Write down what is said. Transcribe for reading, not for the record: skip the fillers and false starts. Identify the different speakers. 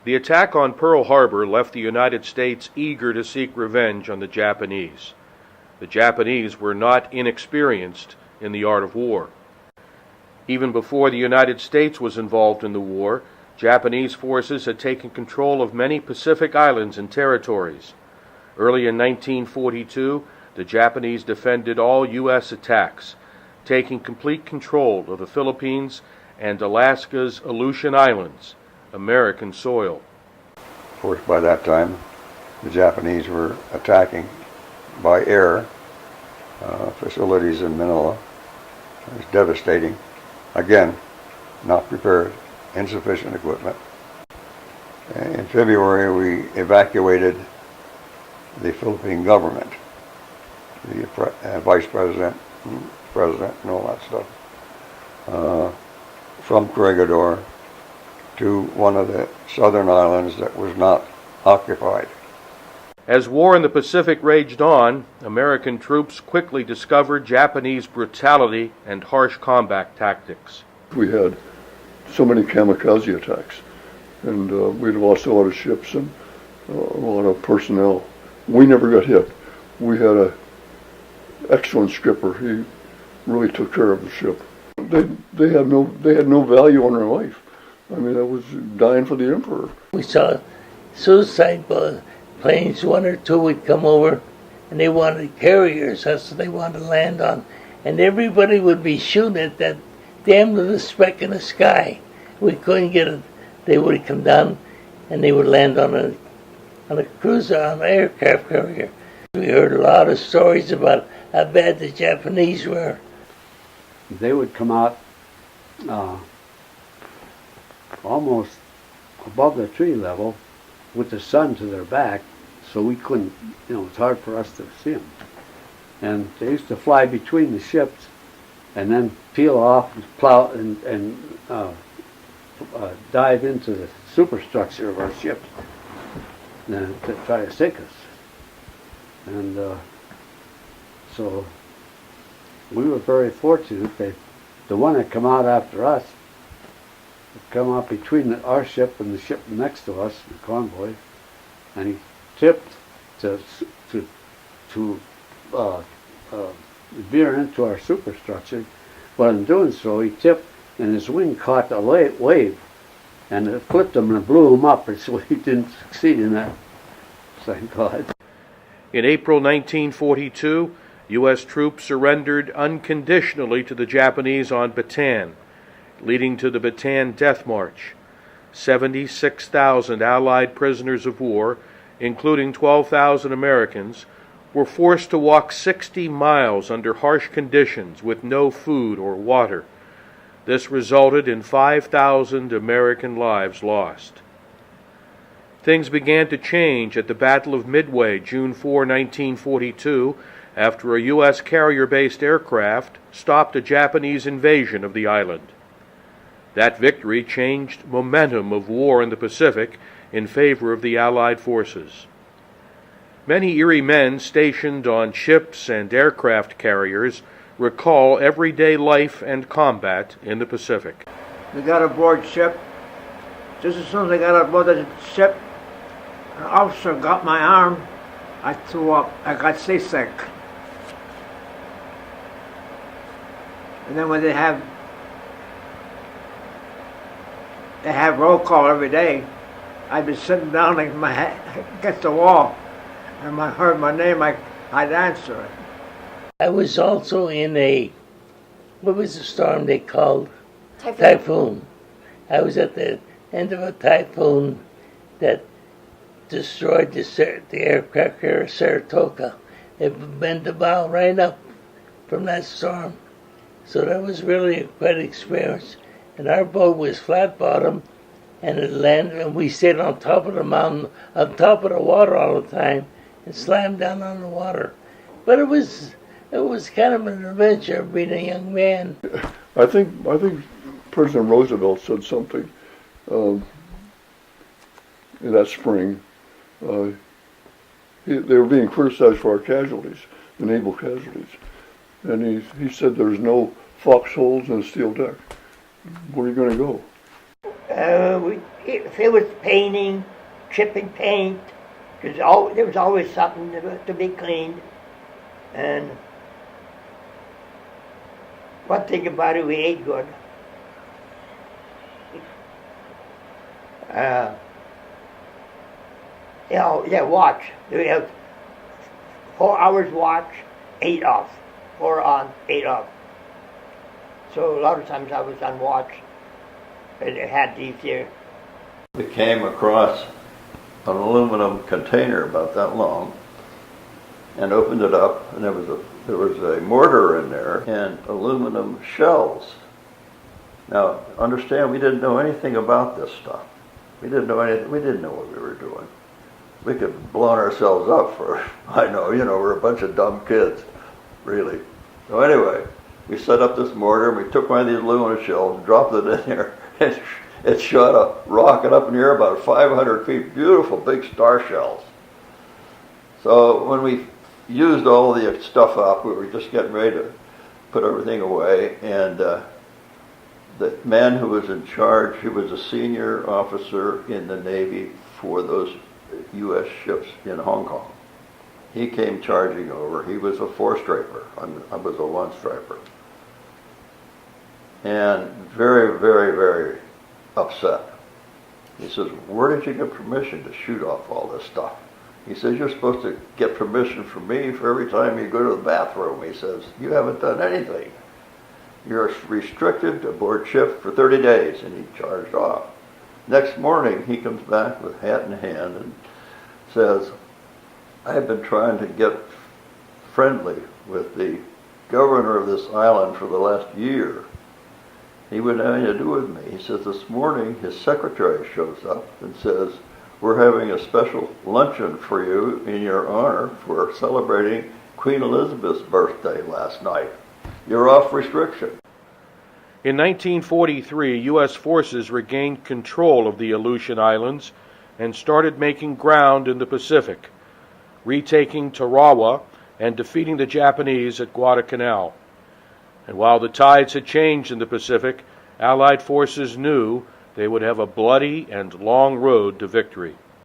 Speaker 1: The attack on Pearl Harbor left the United States eager to seek revenge on the Japanese. The Japanese were not inexperienced in the art of war. Even before the United States was involved in the war, Japanese forces had taken control of many Pacific islands and territories. Early in 1942, the Japanese defended all U.S. attacks, taking complete control of the Philippines and Alaska's Aleutian Islands, American soil.
Speaker 2: Of course, by that time, the Japanese were attacking by air facilities in Manila. It was devastating. Again, not prepared, insufficient equipment. In February, we evacuated the Philippine government, the vice president, president, and all that stuff, from Corregidor to one of the southern islands that was not occupied.
Speaker 1: As war in the Pacific raged on, American troops quickly discovered Japanese brutality and harsh combat tactics.
Speaker 3: We had so many kamikaze attacks, and we'd lost a lot of ships and a lot of personnel. We never got hit. We had an excellent skipper. He really took care of the ship. They had no value on their life. I mean, I was dying for the emperor.
Speaker 4: We saw suicide planes, one or two would come over, and they wanted carriers. That's what they wanted to land on. And everybody would be shooting at that damn little speck in the sky. We couldn't get it. They would come down, and they would land on a cruiser, on an aircraft carrier. We heard a lot of stories about how bad the Japanese were.
Speaker 5: They would come out almost above the tree level with the sun to their back, so we couldn't, it's hard for us to see them. And they used to fly between the ships and then peel off and plow and dive into the superstructure of our ships to try to sink us. And so we were very fortunate. The one that come out after us would come out between our ship and the ship next to us, the convoy, and he tipped to veer into our superstructure. But in doing so, he tipped, and his wing caught a wave, and it flipped him and blew him up, and so he didn't succeed in that. Thank God.
Speaker 1: In April 1942, U.S. troops surrendered unconditionally to the Japanese on Bataan, leading to the Bataan Death March. 76,000 Allied prisoners of war, including 12,000 Americans, were forced to walk 60 miles under harsh conditions with no food or water. This resulted in 5,000 American lives lost. Things began to change at the Battle of Midway, June 4, 1942, after a U.S. carrier-based aircraft stopped a Japanese invasion of the island. That victory changed momentum of war in the Pacific in favor of the Allied forces. Many Erie men stationed on ships and aircraft carriers recall everyday life and combat in the Pacific.
Speaker 6: We got aboard ship. Just as soon as I got aboard the ship, an officer got my arm. I threw up. I got seasick. And then when they have roll call every day, I'd be sitting down like my head against the wall, and I heard my name, I'd answer it.
Speaker 4: I was also in what was the storm they called? Typhoon. I was at the end of a typhoon that destroyed the aircraft carrier Saratoga. It bent the bow right up from that storm. So that was really quite an experience. And our boat was flat bottom, and it landed, and we stayed on top of the mountain, on top of the water all the time, and slammed down on the water. But it was kind of an adventure being a young man.
Speaker 3: I think President Roosevelt said something in that spring. They were being criticized for our casualties, the naval casualties. And he said there's no foxholes in a steel deck. Where are you going to go?
Speaker 7: if it was painting, chipping paint, there was always something to be cleaned. And one thing about it, we ate good. Watch. We have 4 hours watch, 8 off. 4 on, 8 off. So a lot of times I was on watch, and it had these here.
Speaker 2: We came across an aluminum container about that long and opened it up, and there was a mortar in there and aluminum shells. Now, understand, we didn't know anything about this stuff. We didn't know anything. We didn't know what we were doing. We could have blown ourselves up for, we're a bunch of dumb kids, really. So anyway, we set up this mortar, and we took one of these aluminum shells, dropped it in there, and it shot a rocket up in the air about 500 feet, beautiful big star shells. So when we used all the stuff up, we were just getting ready to put everything away, and the man who was in charge, he was a senior officer in the Navy for those U.S. ships in Hong Kong. He came charging over. He was a 4-striper. I was a 1-striper. And very, very, very upset. He says, "Where did you get permission to shoot off all this stuff?" He says, "You're supposed to get permission from me for every time you go to the bathroom." He says, "You haven't done anything. You're restricted aboard ship for 30 days, and he charged off. Next morning, he comes back with hat in hand and says, "I've been trying to get friendly with the governor of this island for the last year. He wouldn't have anything to do with me." He says, "This morning, his secretary shows up and says, 'We're having a special luncheon for you in your honor for celebrating Queen Elizabeth's birthday last night. You're off restriction.'"
Speaker 1: In 1943, U.S. forces regained control of the Aleutian Islands and started making ground in the Pacific, retaking Tarawa and defeating the Japanese at Guadalcanal. And while the tides had changed in the Pacific, Allied forces knew they would have a bloody and long road to victory.